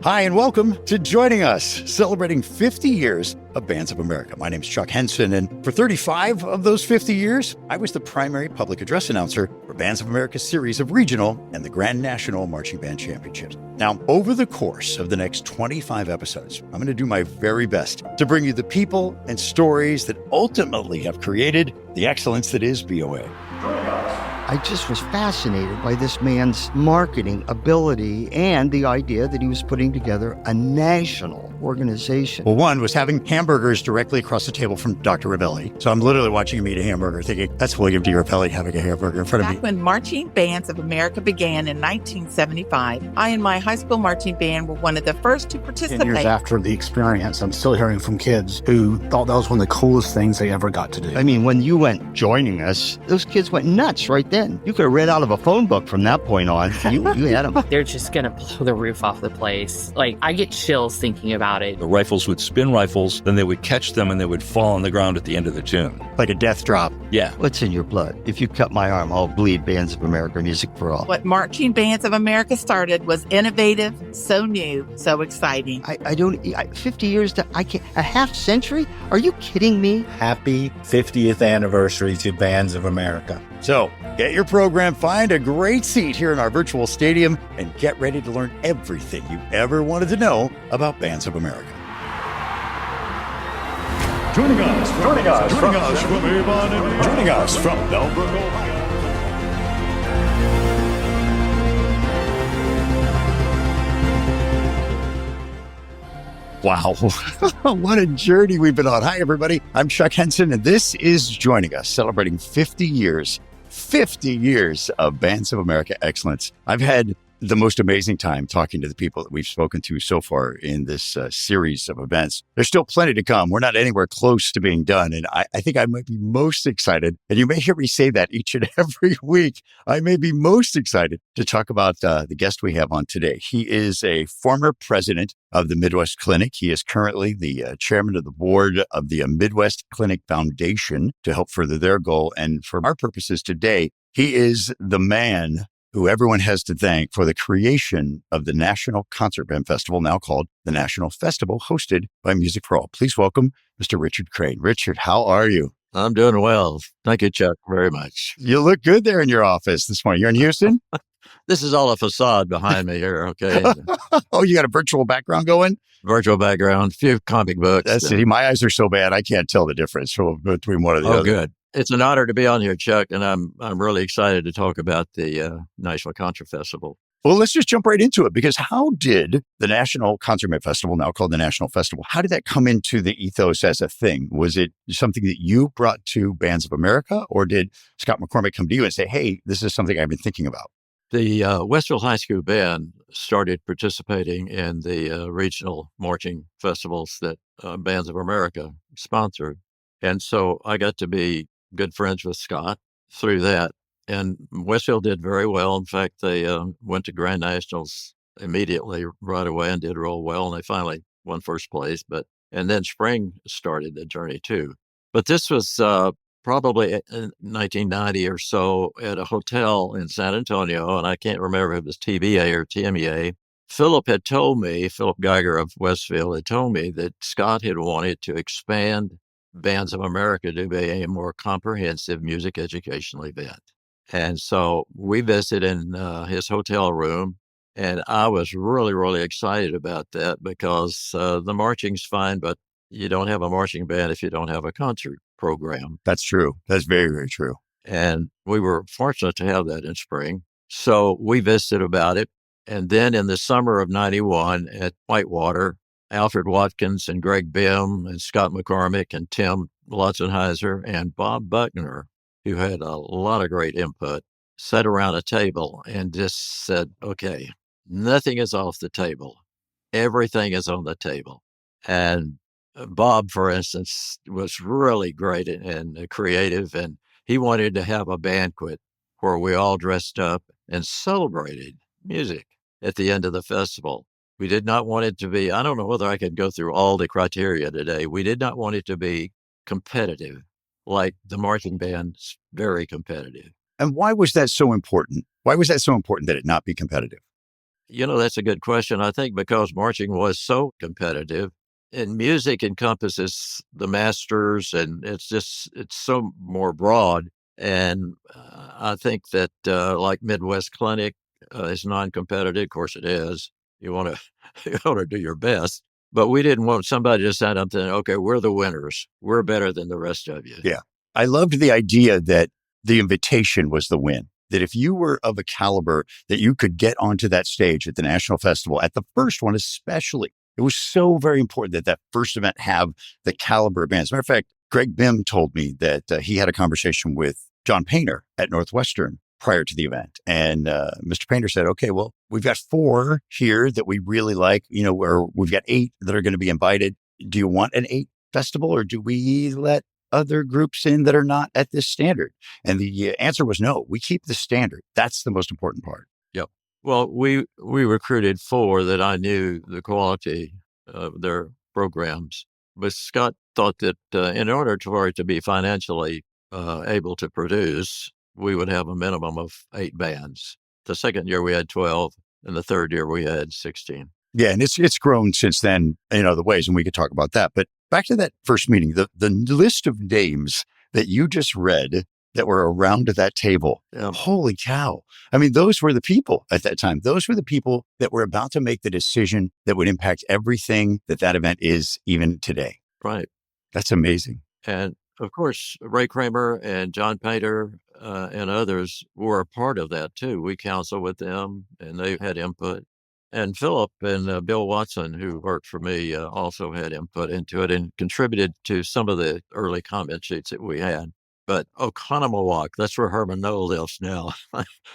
Hi, and welcome to Joining Us, celebrating 50 years of Bands of America. My name is Chuck Henson, and for 35 of those 50 years, I was the primary public address announcer for Bands of America's series of regional and the Grand National Marching Band Championships. Now, over the course of the next 25 episodes, I'm going to do my very best to bring you the people and stories that ultimately have created the excellence that is BOA. I just was fascinated by this man's marketing ability and the idea that he was putting together a national organization. Well, one was having hamburgers directly across the table from Dr. Ravelli. So I'm literally watching him eat a hamburger thinking, that's William D. Ravelli having a hamburger in front of me. Back when Marching Bands of America began in 1975, I and my high school marching band were one of the first to participate. 10 years after the experience, I'm still hearing from kids who thought that was one of the coolest things they ever got to do. I mean, when you went joining us, those kids went nuts right then. You could have read out of a phone book from that point on. You had them. They're just going to blow the roof off the place. Like, I get chills thinking about it. The rifles would spin rifles, then they would catch them and they would fall on the ground at the end of the tune. Like a death drop. Yeah. What's in your blood? If you cut my arm, I'll bleed Bands of America, Music for All. What Marching Bands of America started was innovative, so new, so exciting. 50 years, a half century? Are you kidding me? Happy 50th anniversary to Bands of America. So get your program, find a great seat here in our virtual stadium, and get ready to learn everything you ever wanted to know about Bands of America. Joining us from Bellbrook, Ohio. Wow, what a journey we've been on. Hi, everybody. I'm Chuck Henson, and this is Joining Us, celebrating 50 years of Bands of America excellence. I've had the most amazing time talking to the people that we've spoken to so far in this series of events. There's still plenty to come. We're not anywhere close to being done. And I think I might be most excited, and you may hear me say that each and every week, I may be most excited to talk about the guest we have on today. He is a former president of the Midwest Clinic. He is currently the chairman of the board of the Midwest Clinic Foundation to help further their goal. And for our purposes today, he is the man who everyone has to thank for the creation of the National Concert Band Festival, now called the National Festival, hosted by Music for All. Please welcome Mr. Richard Crain. Richard, how are you? I'm doing well. Thank you, Chuck, very much. You look good there in your office this morning. You're in Houston? This is all a facade behind me here, okay? Oh, you got a virtual background going? Virtual background, few comic books. That's it. My eyes are so bad, I can't tell the difference between one or the other. Oh, good. It's an honor to be on here, Chuck, and I'm really excited to talk about the National Concert Festival. Well, let's just jump right into it, because how did the National Concert Band Festival, now called the National Festival, how did that come into the ethos as a thing? Was it something that you brought to Bands of America, or did Scott McCormick come to you and say, hey, this is something I've been thinking about? The Westville High School Band started participating in the regional marching festivals that Bands of America sponsored. And so I got to be good friends with Scott through that. And Westville did very well. In fact, they went to Grand Nationals immediately right away and did real well. And they finally won first place. And then Spring started the journey too. But this was probably in 1990 or so at a hotel in San Antonio. And I can't remember if it was TBA or TMEA. Philip Geiger of Westville had told me that Scott had wanted to expand Bands of America to be a more comprehensive music educational event. And so we visited in his hotel room, and I was really, really excited about that because the marching's fine, but you don't have a marching band if you don't have a concert program. That's true. That's very, very true. And we were fortunate to have that in Spring. So we visited about it. And then in the summer of 91 at Whitewater, Alfred Watkins and Greg Bim and Scott McCormick and Tim Lutzenheiser and Bob Buckner, who had a lot of great input, sat around a table and just said, okay, nothing is off the table. Everything is on the table. And Bob, for instance, was really great and creative, and he wanted to have a banquet where we all dressed up and celebrated music at the end of the festival. We did not want it to be, I don't know whether I could go through all the criteria today. We did not want it to be competitive, like the marching band's very competitive. And why was that so important? Why was that so important that it not be competitive? That's a good question. I think because marching was so competitive, and music encompasses the masters, and it's so more broad. And I think that like Midwest Clinic is non-competitive. Of course, it is. You want to you want to do your best, but we didn't want somebody to sign up saying, "Okay, we're the winners. We're better than the rest of you." Yeah. I loved the idea that the invitation was the win. That if you were of a caliber that you could get onto that stage at the National Festival, at the first one especially, it was so very important that that first event have the caliber of bands. As a matter of fact, Greg Bim told me that he had a conversation with John Painter at Northwestern prior to the event. And Mr. Painter said, okay, well, we've got 4 here that we really like, or we've got 8 that are going to be invited. Do you want an 8 festival, or do we let other groups in that are not at this standard? And the answer was no, we keep the standard. That's the most important part. Yep. Well, we recruited 4 that I knew the quality of their programs. But Scott thought that in order for it to be financially able to produce, we would have a minimum of 8 bands. The second year we had 12, and the third year we had 16. Yeah, and it's grown since then in other ways, and we could talk about that. But back to that first meeting, the list of names that you just read that were around that table. Holy cow. I mean, those were the people at that time. Those were the people that were about to make the decision that would impact everything that event is even today. Right. That's amazing. And of course, Ray Kramer and John Painter and others were a part of that too. We counseled with them, and they had input. And Philip and Bill Watson, who worked for me, also had input into it and contributed to some of the early comment sheets that we had. But Oconomowoc, that's where Herman Knoll lives now.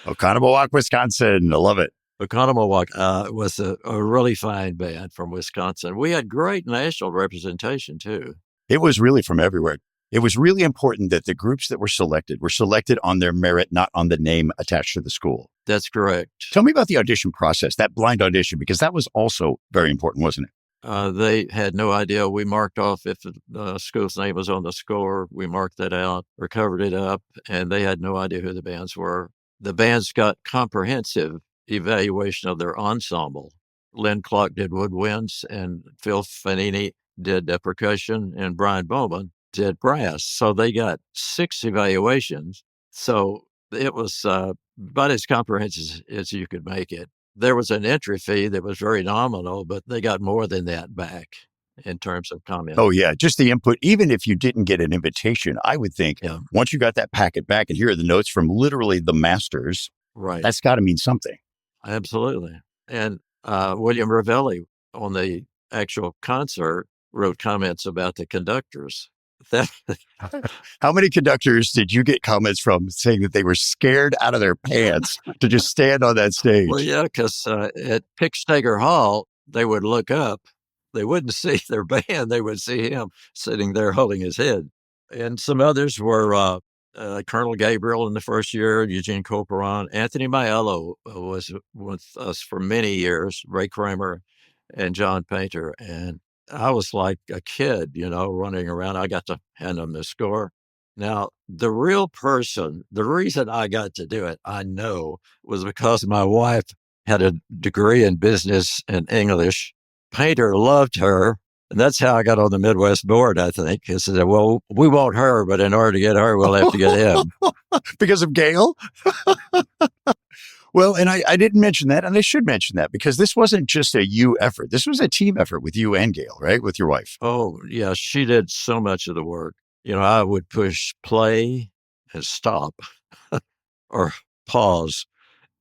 Oconomowoc, Wisconsin. I love it. Oconomowoc was a really fine band from Wisconsin. We had great national representation, too. It was really from everywhere. It was really important that the groups that were selected on their merit, not on the name attached to the school. That's correct. Tell me about the audition process, that blind audition, because that was also very important, wasn't it? They had no idea. We marked off if the school's name was on the score. We marked that out or covered it up, and they had no idea who the bands were. The bands got comprehensive evaluation of their ensemble. Lynn Clark did woodwinds, and Phil Fanini did percussion, and Brian Bowman did brass. So they got 6 evaluations. So it was about as comprehensive as you could make it. There was an entry fee that was very nominal, but they got more than that back in terms of comment. Oh, yeah. Just the input. Even if you didn't get an invitation, I would think once you got that packet back and here are the notes from literally the masters, right, that's got to mean something. Absolutely. And William Ravelli on the actual concert wrote comments about the conductors. How many conductors did you get comments from saying that they were scared out of their pants to just stand on that stage? Well, yeah, because at Pickstager Hall, they would look up. They wouldn't see their band. They would see him sitting there holding his head. And some others were Colonel Gabriel in the first year, Eugene Corporon. Anthony Maiello was with us for many years, Ray Kramer and John Painter. And I was like a kid, running around. I got to hand them the score. Now, the real person, the reason I got to do it, I know, was because my wife had a degree in business and English. Painter loved her. And that's how I got on the Midwest board, I think. He said, well, we want her, but in order to get her, we'll have to get him. Because of Gail? Well, and I didn't mention that, and I should mention that, because this wasn't just a you effort. This was a team effort with you and Gail, right? With your wife. Oh, yeah. She did so much of the work. I would push play and stop or pause.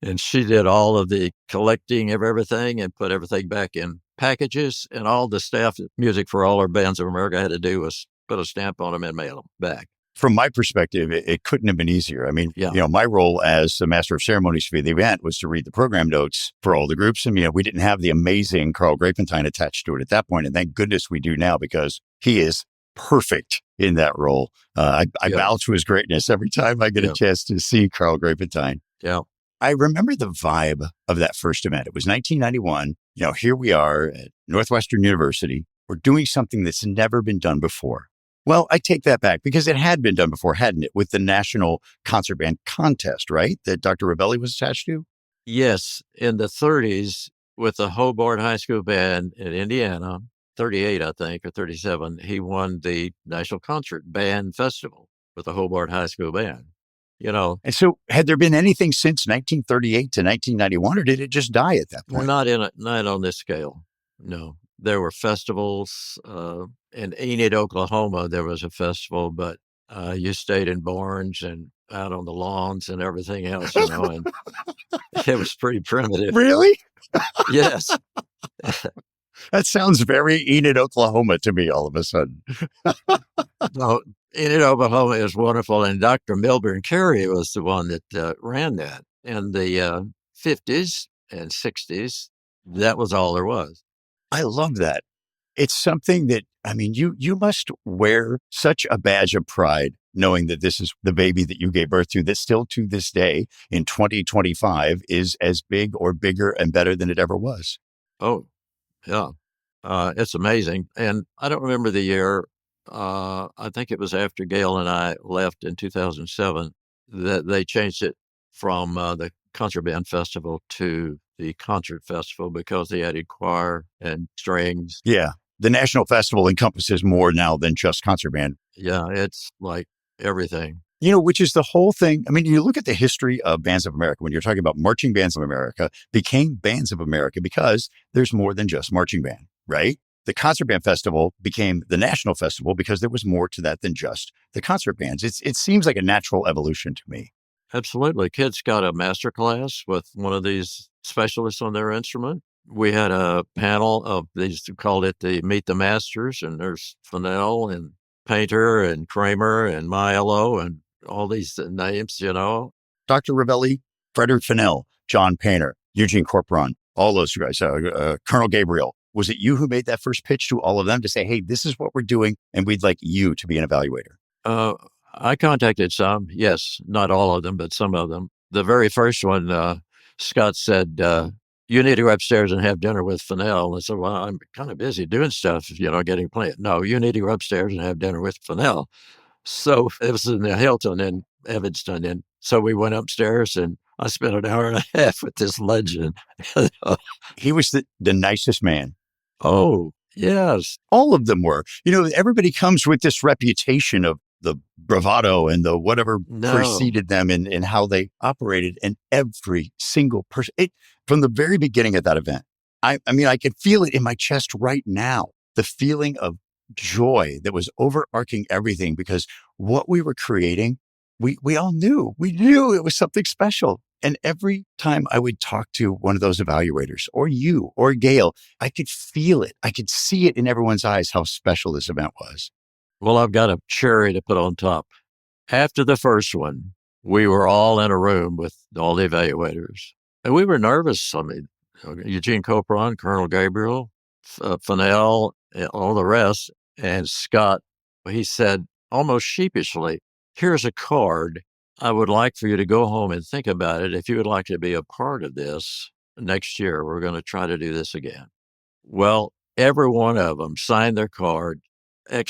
And she did all of the collecting of everything and put everything back in packages. And all the staff music for all our bands of America had to do was put a stamp on them and mail them back. From my perspective, it couldn't have been easier. I mean, my role as the master of ceremonies for the event was to read the program notes for all the groups. And, we didn't have the amazing Carl Grapentine attached to it at that point. And thank goodness we do now, because he is perfect in that role. I bow to his greatness every time I get a chance to see Carl Grapentine. Yeah. I remember the vibe of that first event. It was 1991. Here we are at Northwestern University. We're doing something that's never been done before. Well, I take that back, because it had been done before, hadn't it? With the National Concert Band Contest, right? That Dr. Ravelli was attached to? Yes, in the 30s, with the Hobart High School Band in Indiana, 38, I think, or 37, he won the National Concert Band Festival with the Hobart High School Band. You know, And so, had there been anything since 1938 to 1991, or did it just die at that point? not on this scale. No, there were festivals in Enid, Oklahoma. There was a festival, but you stayed in barns and out on the lawns and everything else, and it was pretty primitive. Really? Yes. That sounds very Enid, Oklahoma to me all of a sudden. No, Enid, Oklahoma is wonderful, and Dr. Milburn Carey was the one that ran that in the 50s and 60s. That was all there was. I love that. It's something that, I mean, you must wear such a badge of pride knowing that this is the baby that you gave birth to, that still to this day in 2025 is as big or bigger and better than it ever was. Oh, yeah. It's amazing. And I don't remember the year. I think it was after Gail and I left in 2007 that they changed it from the Concert Band Festival to the Concert Festival because they added choir and strings. Yeah. The National Festival encompasses more now than just concert band. Yeah, it's like everything. Which is the whole thing. I mean, you look at the history of Bands of America, when you're talking about marching bands of America, became Bands of America because there's more than just marching band, right? The Concert Band Festival became the National Festival because there was more to that than just the concert bands. It seems like a natural evolution to me. Absolutely. Kids got a master class with one of these specialists on their instrument. We had a panel of, they used to call it the Meet the Masters, and there's Fennell and Painter and Kramer and Milo and all these names, Dr. Ravelli, Frederick Fennell, John Painter, Eugene Corporon, all those guys, Colonel Gabriel. Was it you who made that first pitch to all of them to say, hey, this is what we're doing, and we'd like you to be an evaluator? I contacted some, yes, not all of them, but some of them. The very first one, Scott said, you need to go upstairs and have dinner with Fennell. And I said, well, I'm kind of busy doing stuff, getting played. No, you need to go upstairs and have dinner with Fennell. So it was in the Hilton in Evanston. And so we went upstairs and I spent an hour and a half with this legend. He was the nicest man. Oh, yes. All of them were. Everybody comes with this reputation of the bravado and the whatever preceded them in how they operated. And every single person, from the very beginning of that event, I mean, I can feel it in my chest right now, the feeling of joy that was overarching everything, because what we were creating, we all knew. We knew it was something special. And every time I would talk to one of those evaluators, or you, or Gail, I could feel it. I could see it in everyone's eyes how special this event was. Well, I've got a cherry to put on top. After the first one, we were all in a room with all the evaluators. And we were nervous. I mean, Eugene Copron, Colonel Gabriel, Fennell, all the rest. And Scott, he said almost sheepishly, here's a card. I would like for you to go home and think about it. If you would like to be a part of this next year, we're going to try to do this again. Well, every one of them signed their card, ! And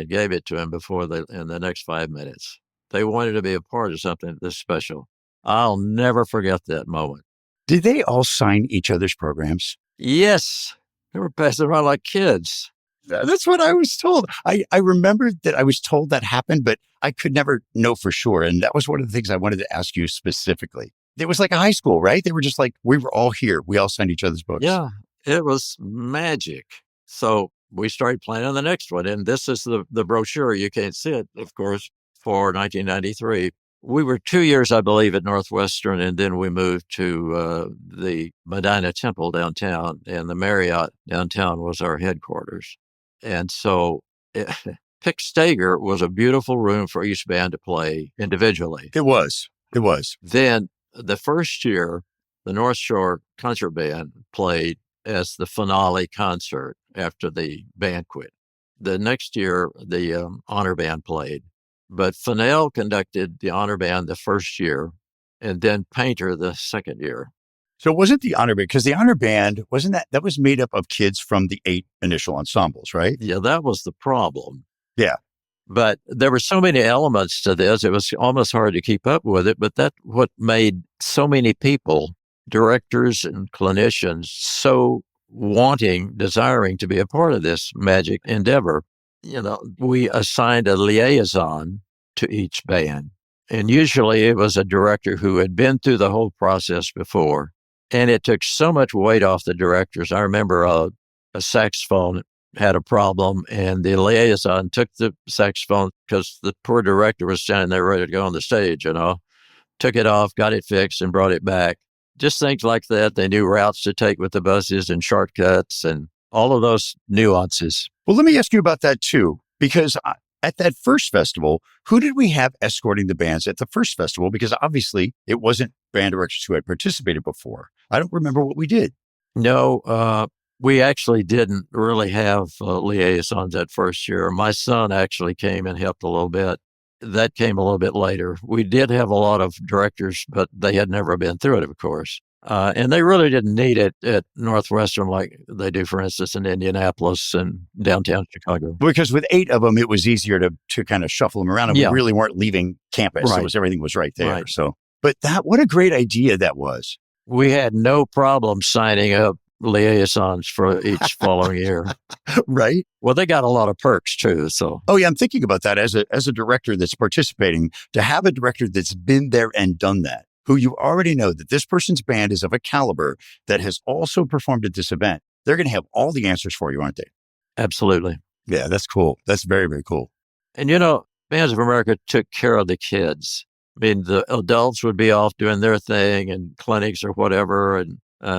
gave it to him in the next 5 minutes. They wanted to be a part of something this special. I'll never forget that moment. Did they all sign each other's programs? Yes. They were passing around like kids. That's what I was told. I remember that I was told that happened, but I could never know for sure. And that was one of the things I wanted to ask you specifically. It was like a high school, right? They were just like, we were all here. We all signed each other's books. Yeah, it was magic. So we started planning the next one. And this is the brochure. You can't see it, of course, for 1993. We were 2 years, I believe, at Northwestern, and then we moved to the Medina Temple downtown, and the Marriott downtown was our headquarters. And so Pick Stager was a beautiful room for each band to play individually. It was. Then the first year, the North Shore Concert Band played as the finale concert after the banquet. The next year, the honor band played. But Fennell conducted the honor band the first year, and then Painter the second year. So it wasn't the honor band, because the honor band, that was made up of kids from the 8 initial ensembles, right? Yeah, that was the problem. Yeah. But there were so many elements to this, it was almost hard to keep up with it. But that's what made so many people, directors and clinicians, so desiring to be a part of this magic endeavor. We assigned a liaison to each band. And usually it was a director who had been through the whole process before. And it took so much weight off the directors. I remember a saxophone had a problem, and the liaison took the saxophone because the poor director was standing there ready to go on the stage, took it off, got it fixed, and brought it back. Just things like that. They knew routes to take with the buses and shortcuts and all of those nuances. Well, let me ask you about that too, because at that first festival, who did we have escorting the bands at the first festival? Because obviously it wasn't band directors who had participated before. I don't remember what we did. No, we actually didn't really have liaisons that first year. My son actually came and helped a little bit. That came a little bit later. We did have a lot of directors, but they had never been through it, of course. And they really didn't need it at Northwestern like they do, for instance, in Indianapolis and downtown Chicago. Because with 8 of them, it was easier to kind of shuffle them around, and we really weren't leaving campus. Right. Everything was right there. Right. So, but what a great idea that was. We had no problem signing up liaisons for each following year. Right. Well, they got a lot of perks too. So, oh yeah, I'm thinking about that as a director that's participating, to have a director that's been there and done that, who you already know that this person's band is of a caliber that has also performed at this event. They're going to have all the answers for you, aren't they? Absolutely. Yeah, that's cool. That's very, very cool. And Bands of America took care of the kids. I mean, the adults would be off doing their thing and clinics or whatever and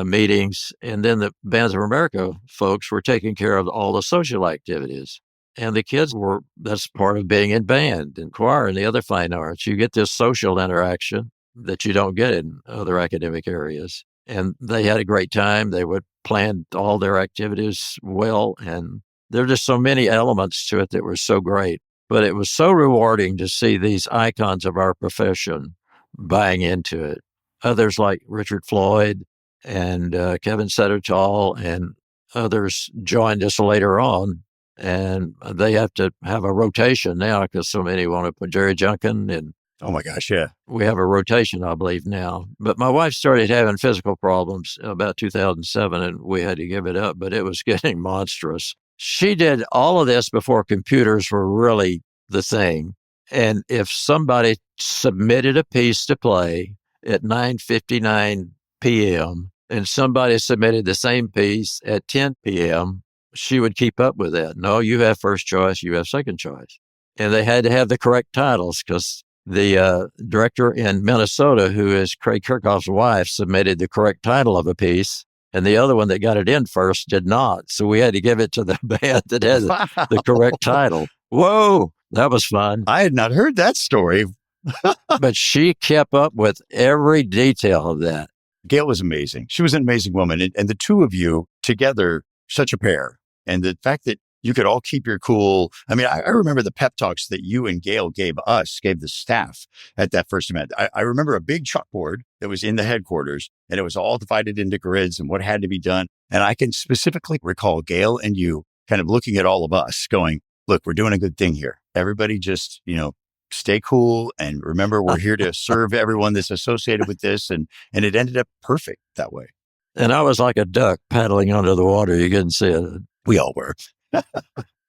meetings. And then the Bands of America folks were taking care of all the social activities. And the kids that's part of being in band and choir and the other fine arts. You get this social interaction that you don't get in other academic areas. And they had a great time. They would plan all their activities well. And there are just so many elements to it that were so great. But it was so rewarding to see these icons of our profession buying into it. Others like Richard Floyd and Kevin Settertall and others joined us later on. And they have to have a rotation now because so many want to put Jerry Junkin and oh my gosh, yeah. We have a rotation, I believe, now. But my wife started having physical problems about 2007, and we had to give it up, but it was getting monstrous. She did all of this before computers were really the thing. And if somebody submitted a piece to play at 9:59 p.m. and somebody submitted the same piece at 10 p.m., she would keep up with that. No, you have first choice, you have second choice. And they had to have the correct titles because the director in Minnesota, who is Craig Kirchhoff's wife, submitted the correct title of a piece, and the other one that got it in first did not. So we had to give it to the band that had the correct title. Whoa, that was fun. I had not heard that story. But she kept up with every detail of that. Gail was amazing. She was an amazing woman. And the two of you together, such a pair. And the fact that you could all keep your cool. I mean, I remember the pep talks that you and Gail gave the staff at that first event. I remember a big chalkboard that was in the headquarters, and it was all divided into grids and what had to be done. And I can specifically recall Gail and you kind of looking at all of us going, look, we're doing a good thing here. Everybody just, stay cool. And remember, we're here to serve everyone that's associated with this. And it ended up perfect that way. And I was like a duck paddling under the water. You couldn't see it. We all were.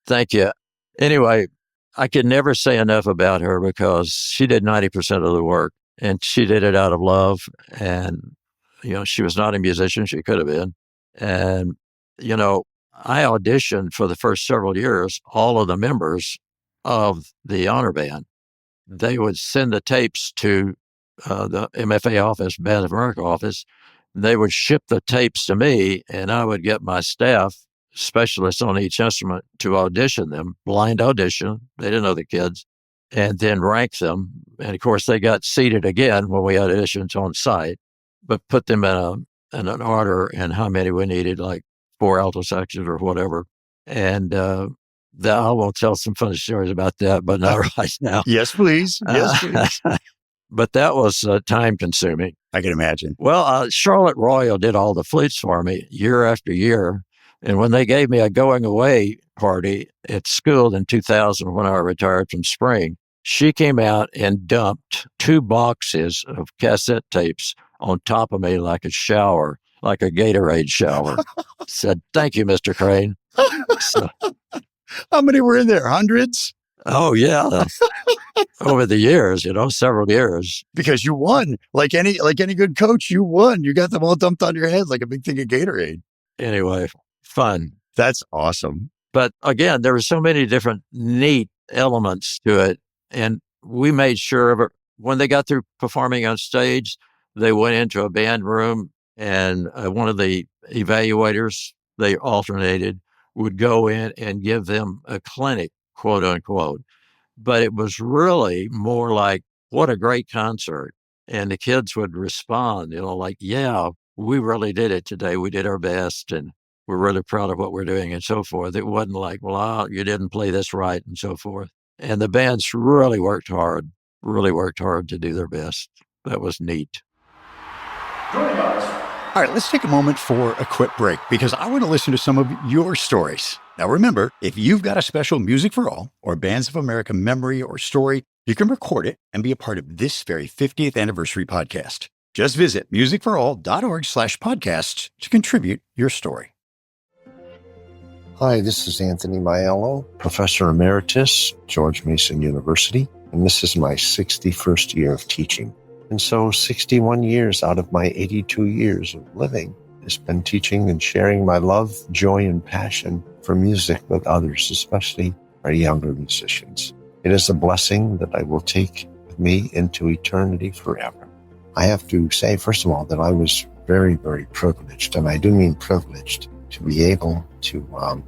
Thank you. Anyway, I could never say enough about her because she did 90% of the work and she did it out of love. And, she was not a musician. She could have been. And, I auditioned for the first several years, all of the members of the honor band. They would send the tapes to the MFA office, Band of America office. They would ship the tapes to me and I would get my staff specialists on each instrument to audition them, blind audition. They didn't know the kids, and then rank them. And of course, they got seated again when we had auditions on site, but put them in an order and how many we needed, like 4 alto saxes or whatever. And I will tell some funny stories about that, but not right now. Yes, please. Yes, please. But that was time consuming. I can imagine. Well, Charlotte Royal did all the flutes for me year after year. And when they gave me a going away party at school in 2000, when I retired from Spring, she came out and dumped 2 boxes of cassette tapes on top of me like a shower, like a Gatorade shower. Said, "Thank you, Mr. Crain." So, How many were in there? Hundreds? oh, yeah. Over the years, several years. Because you won. Like any good coach, you won. You got them all dumped on your head like a big thing of Gatorade. Anyway, fun. That's awesome. But again, there were so many different neat elements to it. And we made sure of it. When they got through performing on stage, they went into a band room, and one of the evaluators, they alternated, would go in and give them a clinic, quote unquote. But it was really more like, what a great concert. And the kids would respond, like, yeah, we really did it today. We did our best, and we're really proud of what we're doing, and so forth. It wasn't like, well, you didn't play this right, and so forth. And the bands really worked hard to do their best. That was neat. All right, let's take a moment for a quick break because I want to listen to some of your stories. Now, remember, if you've got a special Music for All or Bands of America memory or story, you can record it and be a part of this very 50th anniversary podcast. Just visit musicforall.org/podcasts to contribute your story. Hi, this is Anthony Maiello, Professor Emeritus, George Mason University, and this is my 61st year of teaching. And so 61 years out of my 82 years of living has been teaching and sharing my love, joy, and passion for music with others, especially our younger musicians. It is a blessing that I will take with me into eternity forever. I have to say, first of all, that I was very, very privileged, and I do mean privileged, to be able to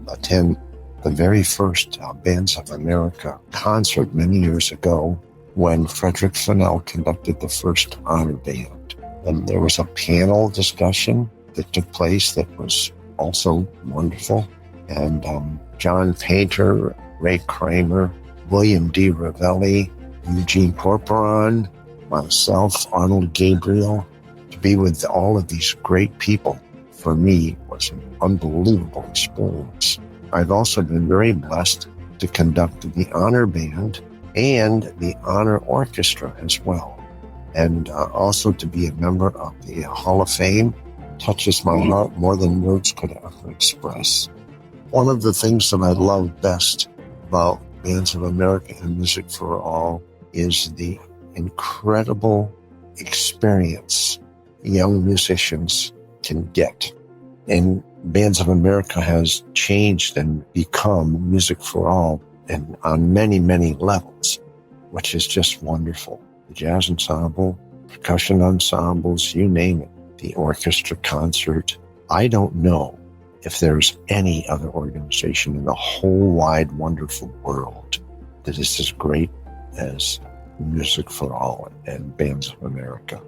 attend the very first Bands of America concert many years ago when Frederick Fennell conducted the first honor band. And there was a panel discussion that took place that was also wonderful. And John Painter, Ray Kramer, William D. Ravelli, Eugene Corporon, myself, Arnold Gabriel, to be with all of these great people, for me, was an unbelievable experience. I've also been very blessed to conduct the honor band and the honor orchestra as well. And also to be a member of the Hall of Fame touches my heart more than words could ever express. One of the things that I love best about Bands of America and Music for All is the incredible experience young musicians can get. And Bands of America has changed and become Music for All, and on many, many levels, which is just wonderful. The jazz ensemble, percussion ensembles, you name it, the orchestra concert. I don't know if there's any other organization in the whole wide, wonderful world that is as great as Music for All and Bands of America.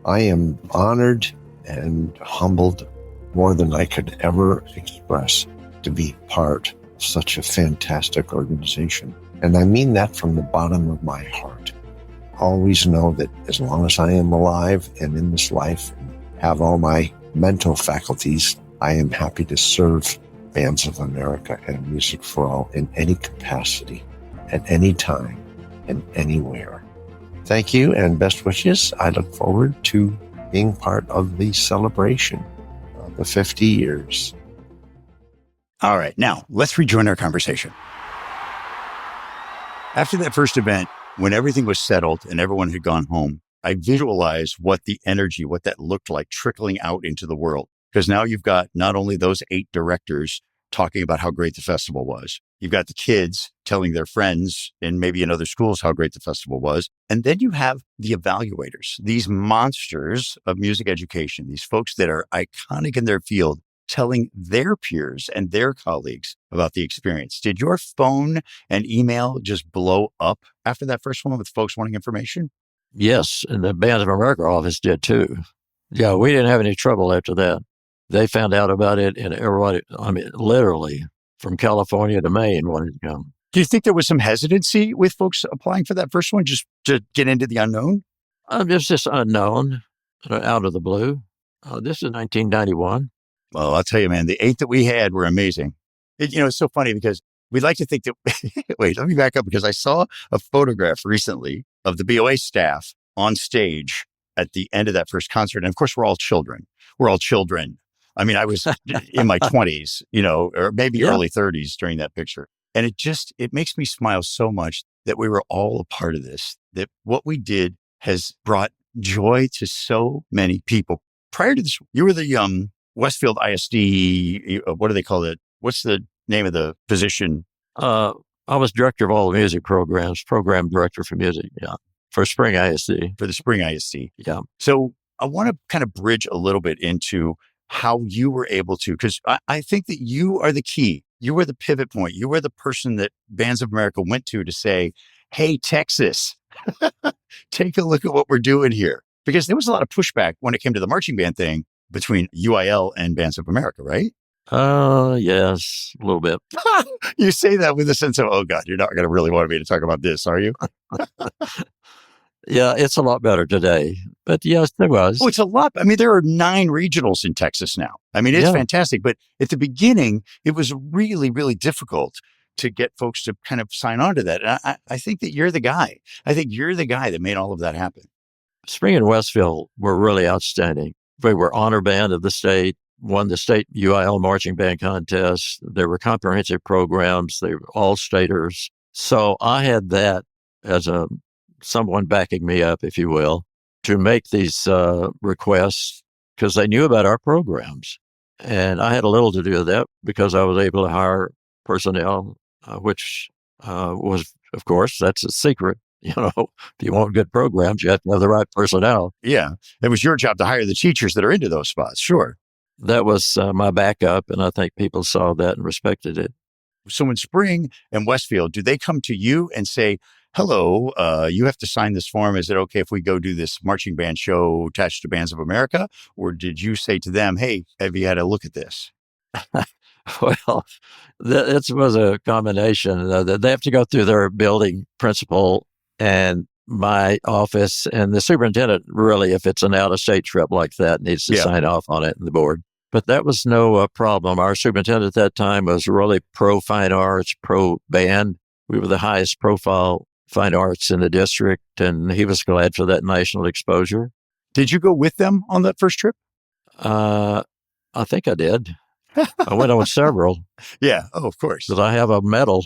I am honored and humbled more than I could ever express to be part of such a fantastic organization. And I mean that from the bottom of my heart. Always know that as long as I am alive and in this life and have all my mental faculties, I am happy to serve Bands of America and Music for All in any capacity, at any time, and anywhere. Thank you and best wishes. I look forward to being part of the celebration of the 50 years. All right, now let's rejoin our conversation. After that first event, when everything was settled and everyone had gone home, I visualized what the energy, what that looked like trickling out into the world. Because now you've got not only those 8 directors talking about how great the festival was, you've got the kids telling their friends and maybe in other schools how great the festival was. And then you have the evaluators, these monsters of music education, these folks that are iconic in their field, telling their peers and their colleagues about the experience. Did your phone and email just blow up after that first one with folks wanting information? Yes, and the Bands of America office did too. Yeah, we didn't have any trouble after that. They found out about it, and everybody, literally from California to Maine wanted to come. Do you think there was some hesitancy with folks applying for that first one just to get into the unknown? It's just unknown, out of the blue. This is 1991. Well, I'll tell you, man, the 8 that we had were amazing. It's so funny because we like to think that, wait, let me back up because I saw a photograph recently of the BOA staff on stage at the end of that first concert. And of course, we're all children. We're all children. I mean, I was in my 20s, or maybe early 30s during that picture. And it makes me smile so much that we were all a part of this, that what we did has brought joy to so many people. Prior to this, you were the Westfield ISD, what do they call it? What's the name of the position? I was director of all the music programs, program director for music, for Spring ISD. For the Spring ISD. Yeah. So I want to kind of bridge a little bit into how you were able to, because I think that you are the key. You were the pivot point. You were the person that Bands of America went to say, hey, Texas, take a look at what we're doing here. Because there was a lot of pushback when it came to the marching band thing between UIL and Bands of America, right? Yes, a little bit. You say that with a sense of, oh God, you're not going to really want me to talk about this, are you? Yeah, it's a lot better today. But yes, there was. Oh, it's a lot. I mean, there are 9 regionals in Texas now. I mean, it's fantastic. But at the beginning, it was really, really difficult to get folks to kind of sign on to that. And I think that you're the guy. I think you're the guy that made all of that happen. Spring and Westfield were really outstanding. They were honor band of the state, won the state UIL marching band contest. There were comprehensive programs. They were all staters. So I had that as someone backing me up, if you will, to make these requests because they knew about our programs. And I had a little to do with that because I was able to hire personnel, which was, of course, that's a secret. If you want good programs, you have to have the right personnel. Yeah. It was your job to hire the teachers that are into those spots. Sure. That was my backup. And I think people saw that and respected it. So in Spring and Westfield, do they come to you and say, hello, you have to sign this form. Is it okay if we go do this marching band show attached to Bands of America? Or did you say to them, hey, have you had a look at this? Well, it was a combination. They have to go through their building principal and my office, and the superintendent really, if it's an out-of-state trip like that, needs to sign off on it, and the board. But that was no problem. Our superintendent at that time was really pro-fine arts, pro-band. We were the highest profile fine arts in the district, and he was glad for that national exposure. Did you go with them on that first trip? I think I did. I went on several. Yeah. Oh, of course. But I have a medal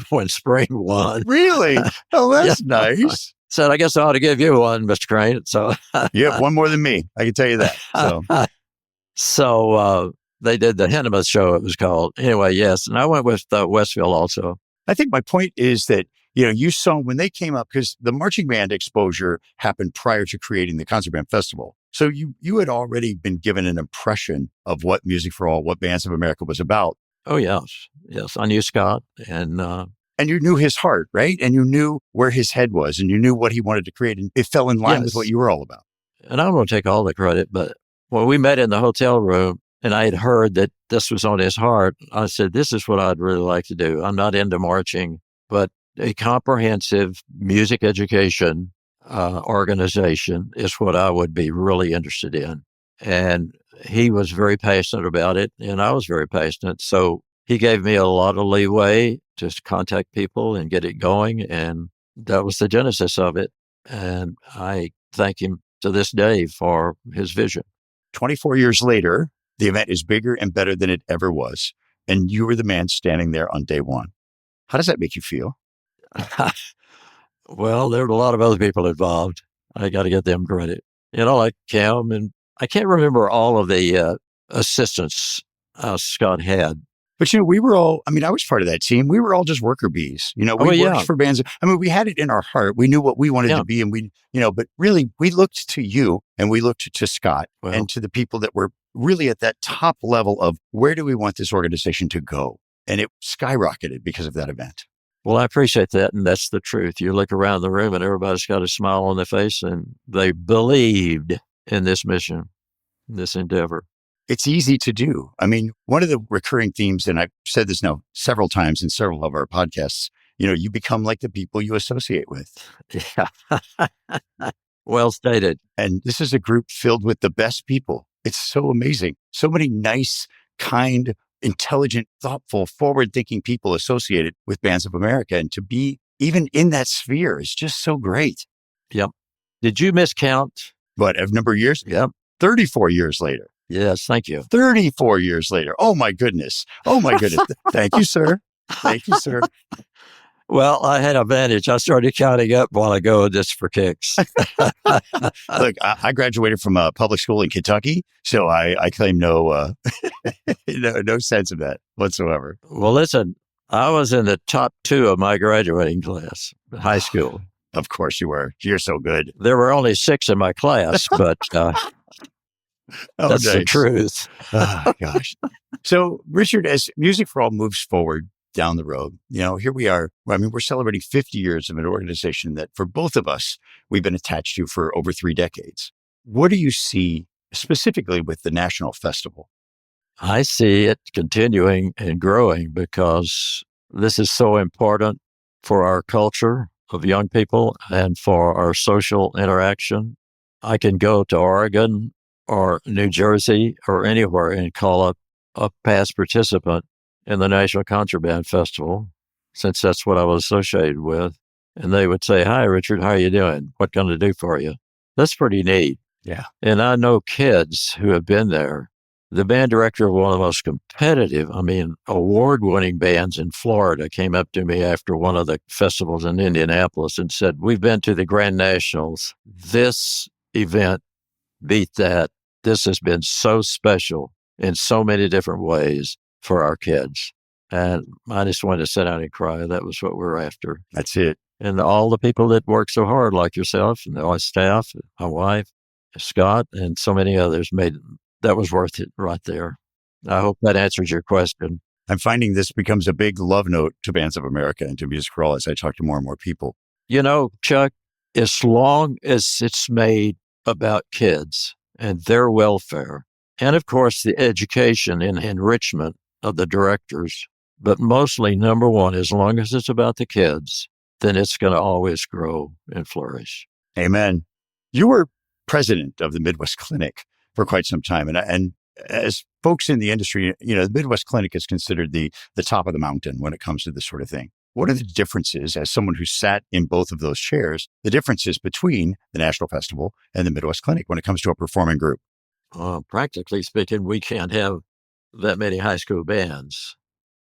when Spring won. Really? Oh, that's nice. Said, I guess I ought to give you one, Mr. Crain. So you have one more than me. I can tell you that. So they did the Henneman show, it was called. Anyway, yes. And I went with Westfield also. I think my point is that, you saw when they came up, because the marching band exposure happened prior to creating the Concert Band Festival. So you had already been given an impression of what Music for All, what Bands of America was about. Oh, yes. Yes. I knew Scott and you knew his heart, right? And you knew where his head was and you knew what he wanted to create. And it fell in line with what you were all about. And I don't want to take all the credit, but when we met in the hotel room and I had heard that this was on his heart, I said, this is what I'd really like to do. I'm not into marching, but a comprehensive music education organization is what I would be really interested in. And he was very passionate about it, and I was very passionate. So he gave me a lot of leeway to contact people and get it going, and that was the genesis of it. And I thank him to this day for his vision. 24 years later, the event is bigger and better than it ever was, and you were the man standing there on day one. How does that make you feel? Well, there were a lot of other people involved. I got to get them credit. Like Cam, and I can't remember all of the assistants Scott had. But, we were all, I was part of that team. We were all just worker bees. We worked for bands. We had it in our heart. We knew what we wanted to be. And but really, we looked to you and we looked to Scott and to the people that were really at that top level of where do we want this organization to go? And it skyrocketed because of that event. Well, I appreciate that. And that's the truth. You look around the room and everybody's got a smile on their face and they believed in this mission, this endeavor. It's easy to do. One of the recurring themes, and I've said this now several times in several of our podcasts, you become like the people you associate with. Yeah. Well stated. And this is a group filled with the best people It's so amazing. So many nice, kind, intelligent, thoughtful, forward-thinking people associated with Bands of America. And to be even in that sphere is just so great. Yep. Did you miscount? But a number of years? Yep. 34 years later. Yes, thank you. 34 years later. Oh, my goodness. Oh, my goodness. Thank you, sir. Thank you, sir. Well, I had an advantage. I started counting up while ago just for kicks. Look, I graduated from a public school in Kentucky, so I claim no sense of that whatsoever. Well, listen, I was in the top 2 of my graduating class, high school. Of course you were. You're so good. There were only 6 in my class, but that's the truth. Oh, gosh. So, Richard, as Music for All moves forward down the road, here we are. I mean, we're celebrating 50 years of an organization that for both of us, we've been attached to for over 3 decades. What do you see specifically with the National Festival? I see it continuing and growing because this is so important for our culture of young people and for our social interaction. I can go to Oregon or New Jersey or anywhere and call up a past participant in the National Contraband Festival, since that's what I was associated with. And they would say, "Hi, Richard, how are you doing? What can I do for you?" That's pretty neat. Yeah. And I know kids who have been there. The band director of one of the most competitive, award-winning bands in Florida came up to me after one of the festivals in Indianapolis and said, "We've been to the Grand Nationals. This event beat that. This has been so special in so many different ways for our kids." And I just wanted to sit down and cry. That was what we're after. That's it. And all the people that work so hard, like yourself and our staff, my wife, Scott, and so many others that was worth it right there. I hope that answers your question. I'm finding this becomes a big love note to Bands of America and to Music for All as I talk to more and more people. Chuck, as long as it's made about kids and their welfare, and of course the education and enrichment of the directors, but mostly number one, as long as it's about the kids, then it's going to always grow and flourish. Amen. You were president of the Midwest Clinic for quite some time. And as folks in the industry, the Midwest Clinic is considered the top of the mountain when it comes to this sort of thing. What are the differences, as someone who sat in both of those chairs, the differences between the National Festival and the Midwest Clinic when it comes to a performing group? Practically speaking, we can't have that many high school bands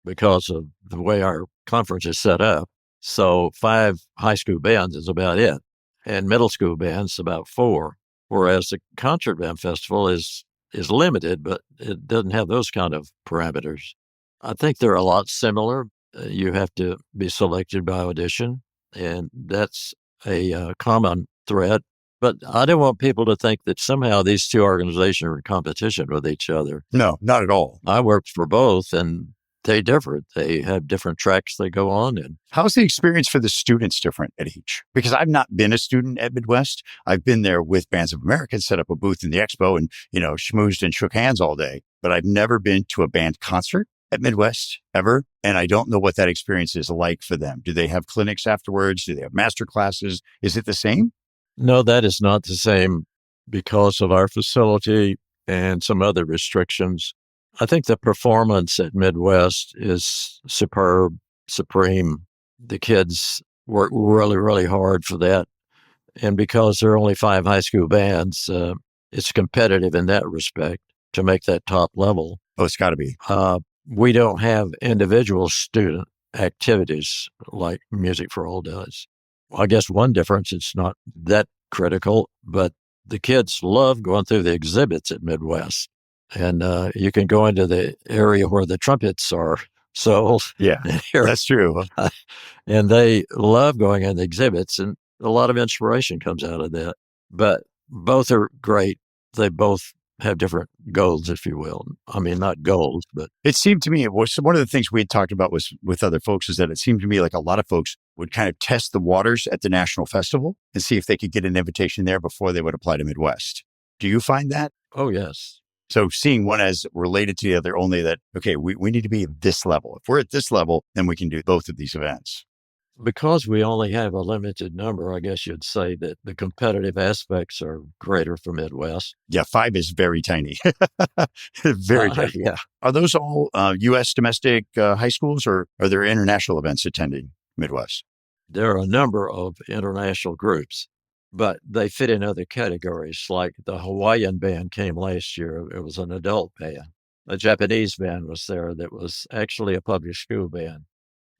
because of the way our conference is set up. So 5 high school bands is about it. And middle school bands, about 4. Whereas the concert band festival is limited, but it doesn't have those kind of parameters. I think they're a lot similar. You have to be selected by audition, and that's a common thread. But I don't want people to think that somehow these 2 organizations are in competition with each other. No, not at all. I worked for both, and they differ. They have different tracks they go on. And how's the experience for the students different at each? Because I've not been a student at Midwest. I've been there with Bands of America, set up a booth in the expo and, schmoozed and shook hands all day. But I've never been to a band concert at Midwest ever. And I don't know what that experience is like for them. Do they have clinics afterwards? Do they have master classes? Is it the same? No, that is not the same because of our facility and some other restrictions. I think the performance at Midwest is superb, supreme. The kids work really, really hard for that. And because there are only 5 high school bands, it's competitive in that respect to make that top level. Oh, it's got to be. We don't have individual student activities like Music for All does. I guess one difference, it's not that critical, but the kids love going through the exhibits at Midwest. And you can go into the area where the trumpets are sold. Yeah, that's true. And they love going in the exhibits, and a lot of inspiration comes out of that. But both are great. They both have different goals, if you will. I mean, not goals, but... It seemed to me, it was one of the things we had talked about was with other folks, is that it seemed to me like a lot of folks would kind of test the waters at the National Festival and see if they could get an invitation there before they would apply to Midwest. Do you find that? Oh, yes. So seeing one as related to the other, only that, okay, we need to be at this level. If we're at this level, then we can do both of these events. Because we only have a limited number, I guess you'd say that the competitive aspects are greater for Midwest. Yeah, 5 is very tiny. Very tiny. Yeah. Are those all U.S. domestic high schools, or are there international events attending Midwest? There are a number of international groups, but they fit in other categories. Like the Hawaiian band came last year. It was an adult band. A Japanese band was there that was actually a public school band.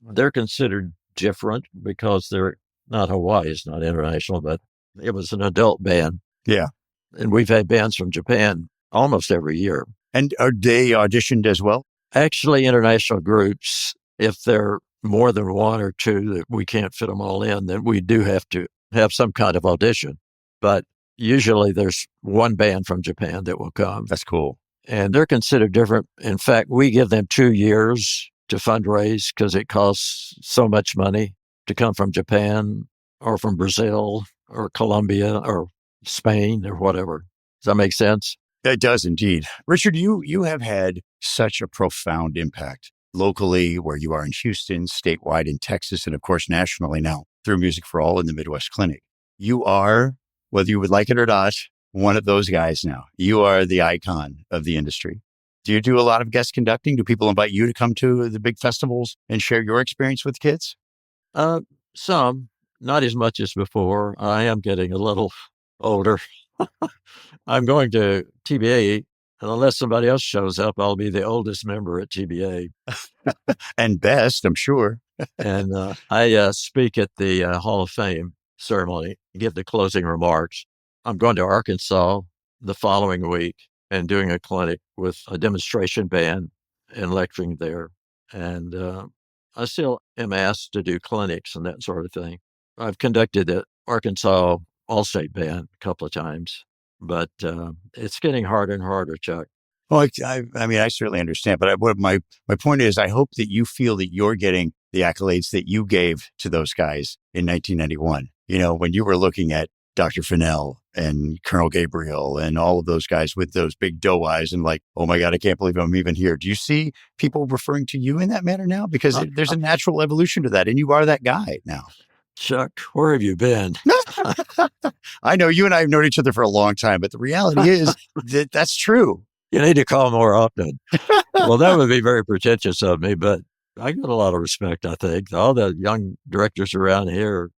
They're considered different because they're not Hawaii, it's not international, but it was an adult band. Yeah. And we've had bands from Japan almost every year. And are they auditioned as well? Actually, international groups, if they're more than one or two that we can't fit them all in, then we do have to have some kind of audition. But usually there's one band from Japan that will come. That's cool. And they're considered different. In fact, we give them 2 years to fundraise because it costs so much money to come from Japan or from Brazil or Colombia or Spain or whatever. Does that make sense? It does indeed. Richard, you have had such a profound impact locally where you are in Houston, statewide in Texas, and of course nationally now through Music for All in the Midwest Clinic. You are, whether you would like it or not, one of those guys now. You are the icon of the industry. Do you do a lot of guest conducting? Do people invite you to come to the big festivals and share your experience with kids? Some, not as much as before. I am getting a little older. I'm going to TBA, and unless somebody else shows up, I'll be the oldest member at TBA. And best, I'm sure. And I speak at the Hall of Fame ceremony, give the closing remarks. I'm going to Arkansas the following week and doing a clinic with a demonstration band and lecturing there. And I still am asked to do clinics and that sort of thing. I've conducted the Arkansas All-State Band a couple of times, but it's getting harder and harder, Chuck. Well, I mean, I certainly understand, but what my point is, I hope that you feel that you're getting the accolades that you gave to those guys in 1991. You know, when you were looking at Dr. Fennell and Colonel Gabriel and all of those guys with those big doe eyes and like, oh my God, I can't believe I'm even here. Do you see people referring to you in that manner now? Because there's a natural evolution to that, and you are that guy now. Chuck, where have you been? I know you and I have known each other for a long time, but the reality is that that's true. You need to call more often. Well, that would be very pretentious of me, but I get a lot of respect, I think. All the young directors around here,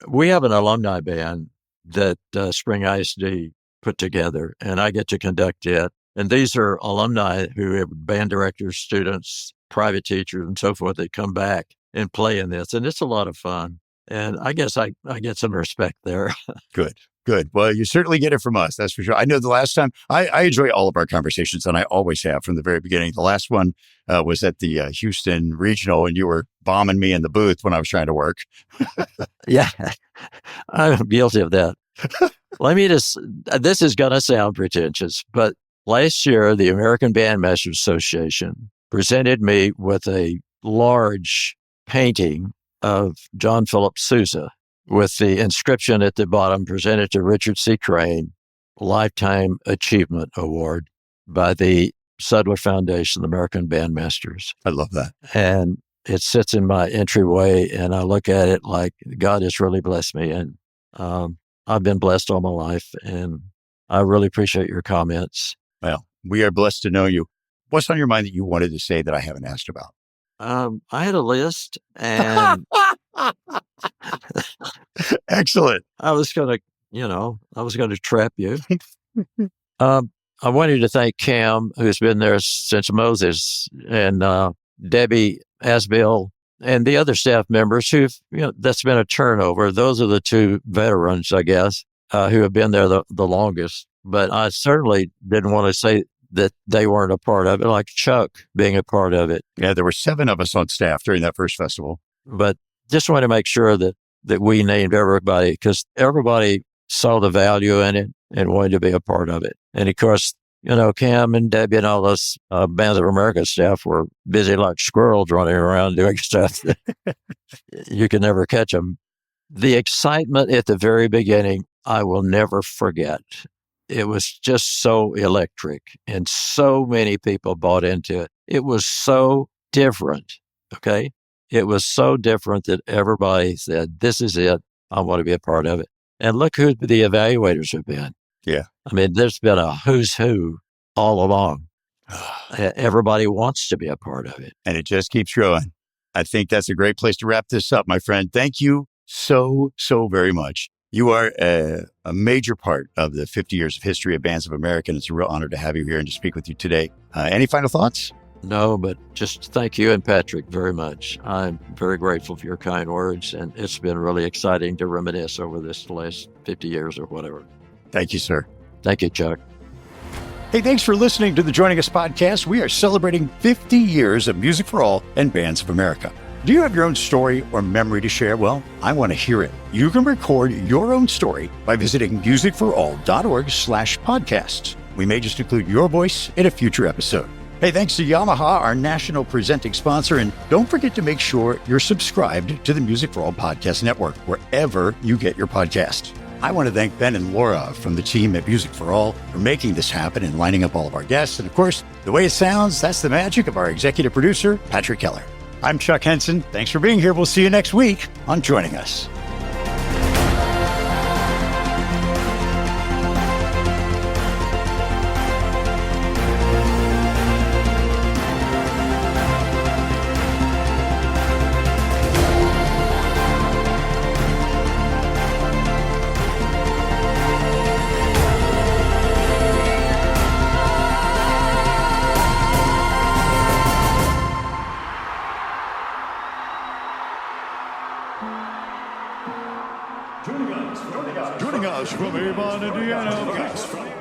we have an alumni band that Spring ISD put together, and I get to conduct it. And these are alumni who have band directors, students, private teachers, and so forth that come back and play in this. And it's a lot of fun. And I guess I get some respect there. Good. Well, you certainly get it from us. That's for sure. I know the last time I enjoy all of our conversations, and I always have from the very beginning. The last one was at the Houston Regional, and you were bombing me in the booth when I was trying to work. Yeah, I'm guilty of that. Let me just, this is going to sound pretentious, but last year, the American Bandmasters Association presented me with a large painting of John Philip Sousa with the inscription at the bottom, presented to Richard C. Crain, Lifetime Achievement Award by the Sudler Foundation, the American Bandmasters. I love that. And it sits in my entryway, and I look at it like God has really blessed me. And I've been blessed all my life, and I really appreciate your comments. Well, we are blessed to know you. What's on your mind that you wanted to say that I haven't asked about? I had a list, and Excellent. I was going to trap you. I wanted to thank Cam, who's been there since Moses, and Debbie Asbill, and the other staff members who've, that's been a turnover. Those are the two veterans, I guess, who have been there the longest. But I certainly didn't want to say that they weren't a part of it, like Chuck being a part of it. Yeah, there were 7 of us on staff during that first festival. But just want to make sure that we named everybody, because everybody saw the value in it and wanted to be a part of it. And of course, Cam and Debbie and all those Bands of America staff were busy like squirrels running around doing stuff. You can never catch them. The excitement at the very beginning, I will never forget. It was just so electric, and so many people bought into it. It was so different, okay? It was so different that everybody said, this is it. I want to be a part of it. And look who the evaluators have been. Yeah. I mean, there's been a who's who all along. Everybody wants to be a part of it. And it just keeps growing. I think that's a great place to wrap this up, my friend. Thank you so very much. You are a major part of the 50 years of history of Bands of America, and it's a real honor to have you here and to speak with you today. Any final thoughts? No, but just thank you and Patrick very much. I'm very grateful for your kind words, and it's been really exciting to reminisce over this last 50 years or whatever. Thank you, sir. Thank you, Chuck. Hey, thanks for listening to the Joining Us podcast. We are celebrating 50 years of Music for All and Bands of America. Do you have your own story or memory to share? Well, I want to hear it. You can record your own story by visiting musicforall.org/podcasts. We may just include your voice in a future episode. Hey, thanks to Yamaha, our national presenting sponsor, and don't forget to make sure you're subscribed to the Music for All Podcast Network, wherever you get your podcasts. I want to thank Ben and Laura from the team at Music for All for making this happen and lining up all of our guests. And of course, the way it sounds, that's the magic of our executive producer, Patrick Keller. I'm Chuck Henson. Thanks for being here. We'll see you next week on Joining Us. Joining us from Avon, Indiana.